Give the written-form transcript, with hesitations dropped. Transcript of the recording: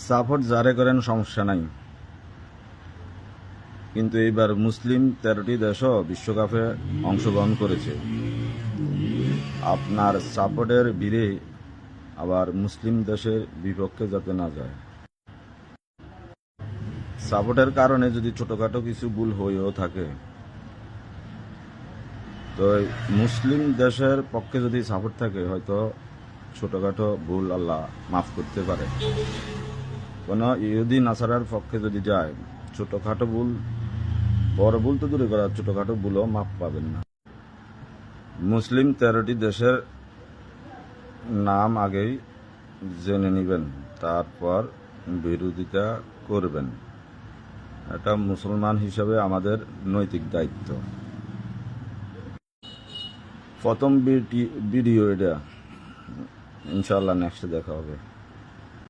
Support যারে করেন সমস্যা নাই, কিন্তু এইবার মুসলিম 13টি দেশও বিশ্বকাপে অংশগ্রহণ করেছে। আপনার সাপোর্টের ভিড়ে আবার মুসলিম দেশের বিপক্ষে যাতে না যায়। সাপোর্টের কারণে যদি ছোটখাটো কিছু ভুল হয়েও থাকে, তো মুসলিম দেশের পক্ষে যদি সাপোর্ট থাকে, হয়তো ছোটখাটো ভুল আল্লাহ মাফ করতে পারে। কোনো ইহুদি নাসারার পক্ষে যদি যায়, ছোটখাটো ভুল, বড় ভুল তো দূরে করা, ছোটখাটো ভুলও মাফ পাবেন না। মুসলিম 13টি দেশের নাম আগেই জেনে নেবেন, তারপর বিরোধিতা করবেন। এটা মুসলমান হিসাবে আমাদের নৈতিক দায়িত্ব। প্রথম ভিডিও এটা, ইনশাআল্লাহ নেক্সটে দেখা হবে।